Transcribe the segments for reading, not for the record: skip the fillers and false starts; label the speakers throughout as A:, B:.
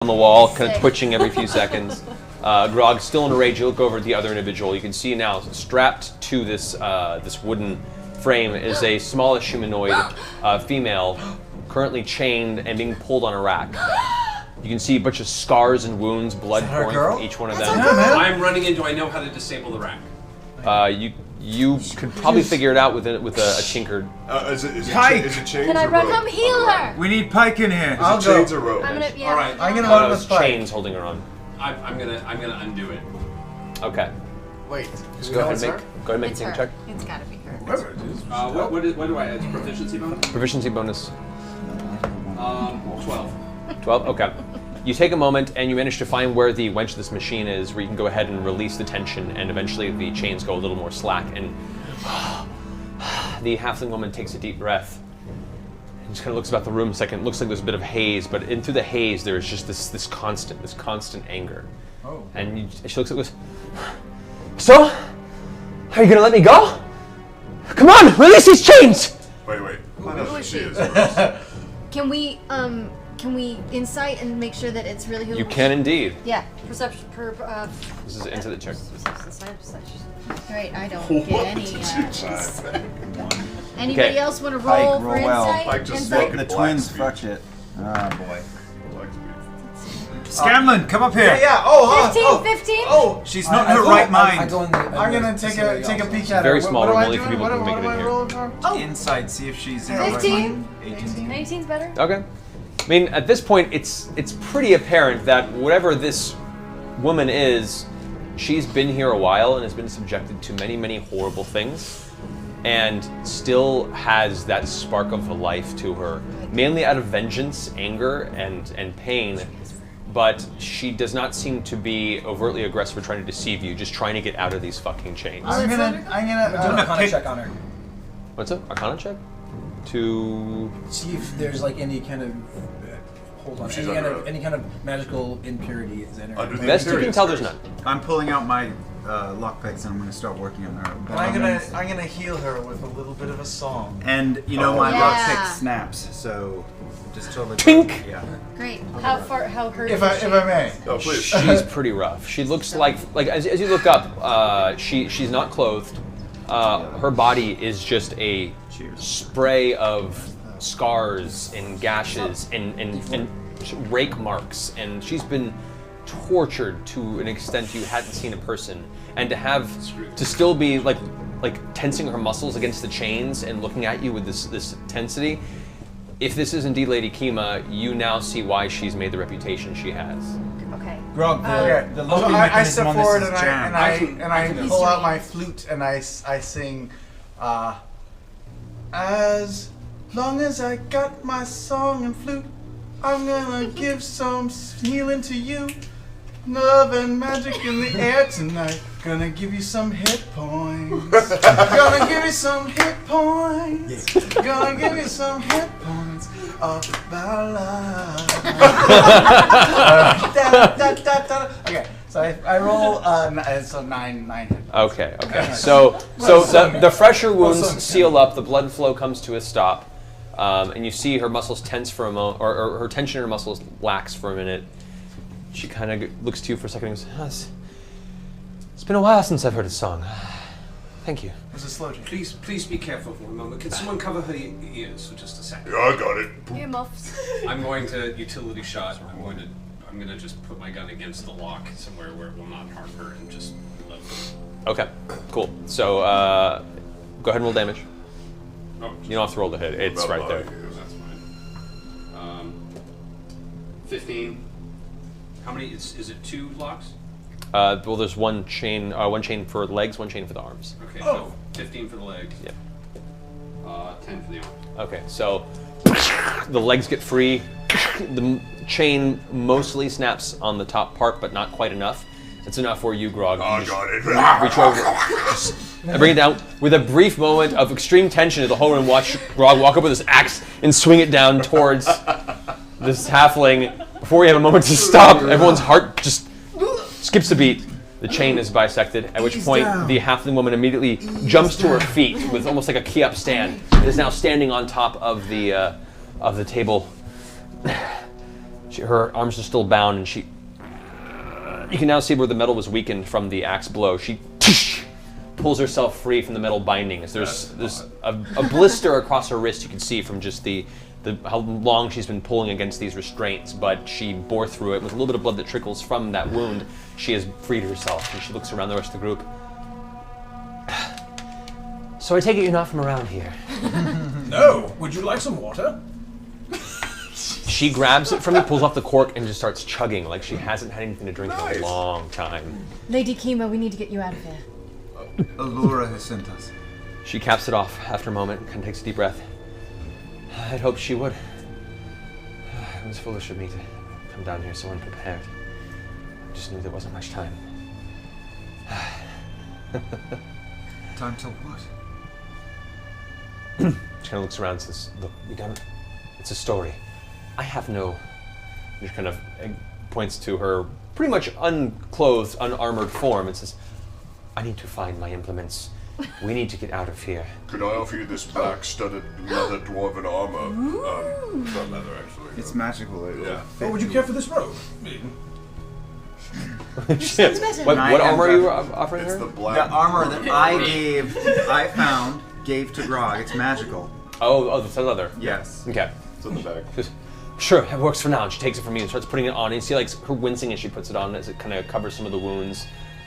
A: on the wall, kind of twitching every few seconds. Grog, still in a rage, you look over at the other individual. You can see now, strapped to this this wooden frame is a smallish humanoid female, currently chained and being pulled on a rack. You can see a bunch of scars and wounds, blood pouring from each one of them.
B: I'm running in. Do I know how to disable the rack?
A: You could probably figure it out with a chinkered.
C: Is it chains
D: Can I
C: or rope?
D: come heal her?
E: We need Pike in here.
C: Is it chains or rope?
D: I'm gonna, yeah.
B: All right.
E: I'm gonna run with Pike.
A: Chains holding her on.
B: I'm gonna undo it.
A: Okay.
F: Wait.
A: Just go ahead and make a thing check.
D: It's gotta be her.
C: Whatever it is.
B: What do I add? Proficiency bonus?
A: Proficiency bonus.
B: 12.
A: 12? Okay. You take a moment and you manage to find where the wench of this machine is, where you can go ahead and release the tension, and eventually the chains go a little more slack, and the halfling woman takes a deep breath and just kind of looks about the room a second. It looks like there's a bit of haze, but in through the haze there is just this constant anger.
E: Oh.
A: And she looks at us. So, are you gonna let me go? Come on, release these chains!
C: Wait.
D: Who is she? Can we insight and make sure that it's really who?
A: You can indeed.
D: Yeah. Perception.
A: This is into the check.
D: Perception. Great. I don't get any. Anybody
A: Okay.
D: else want to roll
E: Pike,
D: for
E: roll well.
D: insight?
C: Pike just
D: Insight?
C: smoking.
E: The
C: Black
E: twins
C: speech.
E: fucked it. Oh boy.
C: Black speech.
E: Scanlan, come up here.
F: Yeah. Oh,
D: 15, 15?
F: Oh.
E: She's not in her right mind.
F: I'm gonna take a peek at
A: Very
F: her.
A: small
F: What
A: room,
F: am I
A: only a few
F: doing?
A: people can
F: What
A: make it
F: am
A: in
F: I
A: here.
F: rolling for?
E: Inside, see if she's in her right
D: 15?
E: mind.
D: 18's better?
A: Okay. I mean, at this point, it's pretty apparent that whatever this woman is, she's been here a while and has been subjected to many, many horrible things, and still has that spark of life to her, mainly out of vengeance, anger, and pain. But she does not seem to be overtly aggressive or trying to deceive you, just trying to get out of these fucking chains.
F: I'm gonna
E: Do an Arcana check on her.
A: What's up? Arcana check? To...
G: See if there's like any kind of hold on,
C: She's
G: any kind of magical impurity is in her.
C: Under the
A: Best you can
C: imperious
A: tell, there's
C: curse.
A: none.
E: I'm pulling out my lockpicks and I'm gonna start working on her.
F: I'm gonna heal her with a little bit of a song.
E: And you know my
D: Yeah.
E: lockpick snaps, so just totally.
A: Tink!
E: Yeah.
D: Great. How hurt
F: If
D: is she?
F: I may.
C: Oh, please.
A: She's pretty rough. She looks like as you look up, she's not clothed. Her body is just a spray of scars and gashes and rake marks, and she's been tortured to an extent you hadn't seen a person. And to still be like tensing her muscles against the chains and looking at you with this tensity. If this is indeed Lady Kima, you now see why she's made the reputation she has.
D: Okay.
E: Grog, the
F: So
E: loading
F: I
E: mechanism
F: step
E: on this
F: forward
E: is
F: and
E: jammed.
F: I pull out my flute and I sing, as long as I got my song and flute, I'm gonna give some healing to you. Love and magic in the air tonight. Gonna give you some hit points. Gonna give you some hit points. Gonna give you some hit points of ballad. Okay, so I roll. So nine hit points.
A: Okay. So the fresher wounds seal up. The blood flow comes to a stop, and you see her muscles tense for a moment, or her tension in her muscles lax for a minute. She kind of looks to you for a second and goes, it's been a while since I've heard a song. Thank you.
F: It was a slow jam.
B: Please be careful for a moment. Can someone cover her ears for just a second?
C: Yeah, I got it.
D: Earmuffs.
B: I'm going to utility shot. I'm gonna just put my gun against the lock somewhere where it will not harm her and just let her.
A: Okay, cool. So go ahead and roll damage.
B: Oh,
A: You don't have to roll the hit. It's right there.
B: that's fine. 15. How many? Is it 2 locks?
A: Well, there's one chain for the legs, one chain for the arms.
B: Okay, so 15 for the legs.
A: Yeah.
B: 10 for the arms.
A: Okay, so the legs get free. The chain mostly snaps on the top part, but not quite enough. It's enough for you, Grog.
C: I
A: You just
C: got it.
A: reach over, and bring it down. With a brief moment of extreme tension, the whole room watch Grog walk up with his axe and swing it down towards this halfling. Before we have a moment to stop, everyone's heart just skips a beat. The chain is bisected, at which point the halfling woman immediately jumps to her feet with almost like a key up stand. It is now standing on top of the table. Her arms are still bound, and she... You can now see where the metal was weakened from the axe blow. She pulls herself free from the metal bindings. There's a blister across her wrist you can see from just how long she's been pulling against these restraints, but she bore through it with a little bit of blood that trickles from that wound. She has freed herself, and she looks around the rest of the group. So I take it you're not from around here.
G: No. Would you like some water?
A: She grabs it from me, pulls off the cork, and just starts chugging like she hasn't had anything to drink in a long time.
D: Lady Kima, we need to get you out of here.
E: Allura has sent us.
A: She caps it off after a moment and kind of takes a deep breath. I'd hoped she would. It was foolish of me to come down here so unprepared. I just knew there wasn't much time.
E: Time till what?
A: She kind of looks around and says, look, it's a story. I have no... She kind of points to her pretty much unclothed, unarmored form and says, I need to find my implements. We need to get out of here.
C: Could I offer you this black studded leather dwarven armor? Not leather, actually.
E: It's magical.
C: Yeah.
G: Or would you care for this robe?
A: What armor are you offering
C: It's
A: her?
C: the black.
E: The armor that I gave to Grog. It's magical.
A: Oh, the leather.
E: Yes.
A: Okay.
C: It's in the bag.
A: Sure, it works for now. And she takes it from me and starts putting it on. And you see like her wincing as she puts it on as it kind of covers some of the wounds.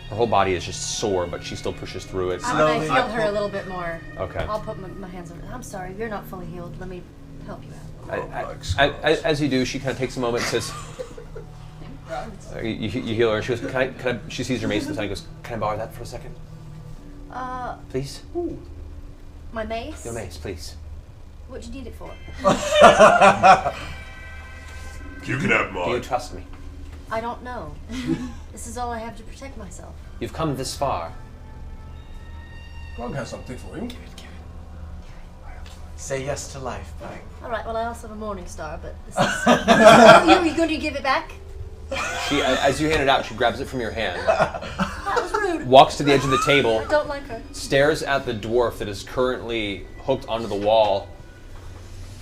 A: Her whole body is just sore, but she still pushes through it.
D: I'm gonna heal her a little bit more.
A: Okay.
D: I'll put my hands on her. I'm sorry, you're not fully healed. Let me help you out.
A: As you do, she kind of takes a moment and says, you heal her. She goes, she sees your mace and goes, can I borrow that for a second? Please?
D: My mace?
A: Your mace, please.
D: What'd you need it for?
C: You can have
A: Do you
C: mine.
A: trust me?
D: I don't know. This is all I have to protect myself.
A: You've come this far.
G: Grog has something for you.
F: Say yes to life, Pike.
D: All right, well, I also have a morning star, but this is... you going to give it back?
A: She, as you hand it out, she grabs it from your hand,
D: That was rude.
A: walks to the edge of the table,
D: I don't like her.
A: stares at the dwarf that is currently hooked onto the wall,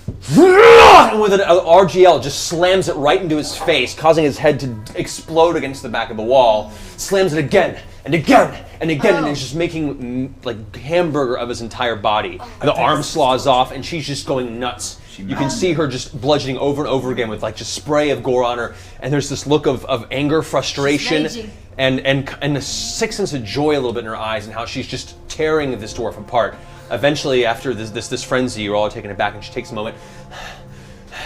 A: and with an RGL just slams it right into his face, causing his head to explode against the back of the wall, slams it again and again and again, and is just making like hamburger of his entire body. The arm slaws off, and she's just going nuts. You can see her just bludgeoning over and over again with like just spray of gore on her, and there's this look of anger, frustration,
D: She's raging.
A: and a sick sense of joy a little bit in her eyes, and how she's just tearing this dwarf apart. Eventually, after this frenzy, you're all taken aback, and she takes a moment.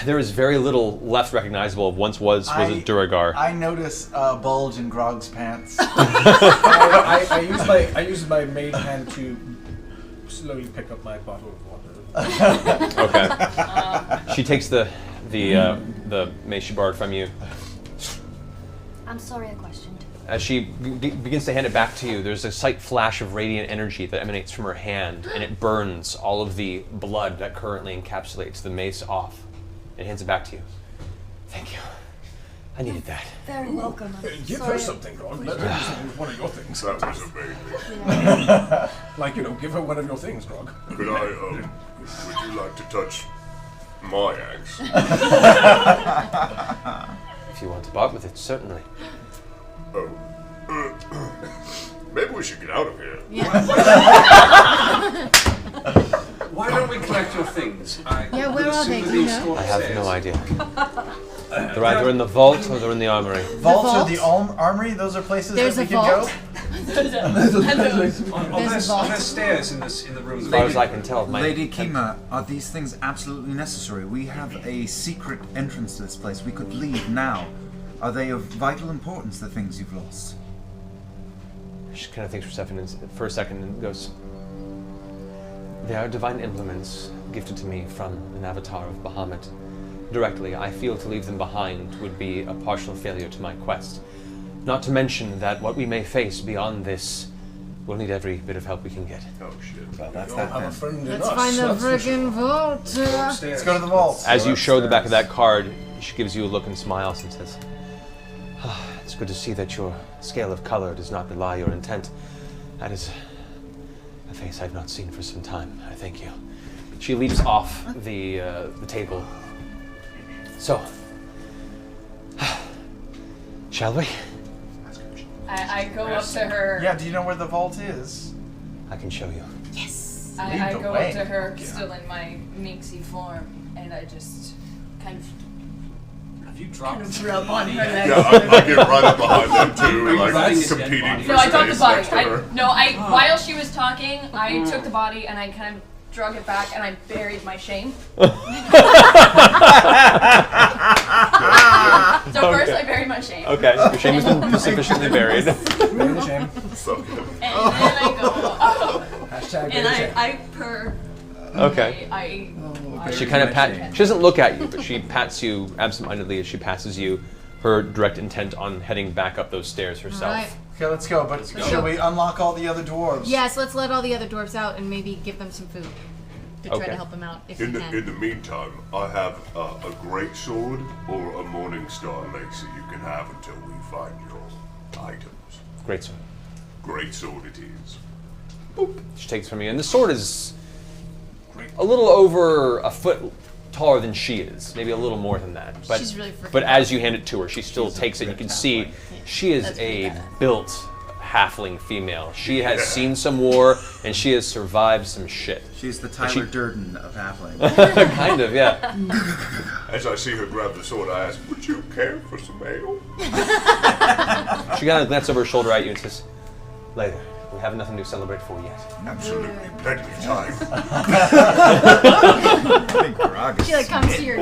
A: There is very little left recognizable of once was a Duragar.
F: I notice a bulge in Grog's pants.
G: I use my maid hand to slowly pick up my bottle of water.
A: Okay. She takes the mace she borrowed from you.
D: I'm sorry I questioned.
A: As she begins to hand it back to you, there's a slight flash of radiant energy that emanates from her hand, and it burns all of the blood that currently encapsulates the mace off. It hands it back to you. Thank you. I needed that.
D: Very welcome. I'm
G: Give
D: sorry.
G: her something, Grog. Let her use one of your things.
C: That was amazing.
G: Like, give her one of your things, Grog.
C: Could I, would you like to touch my axe?
A: If you want to part with it, certainly.
C: Oh. Maybe we should get out of here.
B: Why don't we collect your things?
D: Yeah, where are they? Do you know?
A: I have no idea. They're either in the vault or they're in the armory.
F: Vaults
D: vault?
F: or the armory? Those are places
D: There's
F: that we
D: a
F: can
D: vault?
F: go?
B: On
D: There's a vault.
B: there's stairs in the room.
A: As far as I can tell,
E: Lady Kima, are these things absolutely necessary? We have a secret entrance to this place. We could leave now. Are they of vital importance, the things you've lost?
A: She kind of thinks for a second and goes, they are divine implements gifted to me from an avatar of Bahamut. Directly, I feel to leave them behind would be a partial failure to my quest. Not to mention that what we may face beyond this will need every bit of help we can get.
C: Oh shit.
F: Well, that's
G: You'll
F: that
G: have a
F: then.
G: friend in
D: Let's
G: us.
D: find the
G: that's for sure.
D: friggin' vault.
F: Let's go to the vault.
A: As you show the back of that card, she gives you a look and smiles and says, it's good to see that your scale of color does not belie your intent. That is a face I've not seen for some time. I thank you. She leaps off the table. So, Shall we?
H: I go up to her.
F: Yeah, do you know where the vault is?
A: I can show you.
D: Yes.
H: I
F: Lead the
H: go
F: way.
H: up to her, still in my minxy form, and I just kind of
B: Have you dropped
H: rub on her leg.
C: Yeah, I get right up behind them too, like
B: Right.
C: competing for
H: No, I dropped the
C: space
H: body.
C: next to her.
H: While she was talking, I took the body and I kind of drug it back and I buried my shame. So first I buried my shame.
A: Okay, your shame has been sufficiently buried.
G: Very shame.
C: So good.
H: And then I go up
G: Hashtag
H: and
G: very shame.
H: I purr.
A: Okay.
H: I
A: She kind of she doesn't look at you, but she pats you absentmindedly as she passes you, her direct intent on heading back up those stairs herself.
I: Alright.
F: Okay, let's go. But shall we unlock all the other dwarves?
I: Yes, let's let all the other dwarves out and maybe give them some food to try
A: Okay.
I: to help them out if
C: In
I: we
C: the
I: can.
C: meantime, I have a great sword or a morning star lace that you can have until we find your items.
A: Great sword.
C: Great sword it is.
A: She takes it from you, and the sword is a little over a foot taller than she is, maybe a little more than that. But
I: She's really freaking
A: but as you hand it to her, she still takes it. You can see she is a built halfling female. She has seen some war, and she has survived some shit.
E: She's the Tyler Durden of halfling.
A: Kind of, yeah.
C: As I see her grab the sword, I ask, would you care for some ale?
A: She kind of glances over her shoulder at you and says, "Later. We have nothing to celebrate for yet."
C: Absolutely, plenty of time.
E: Big grog.
I: She like comes to your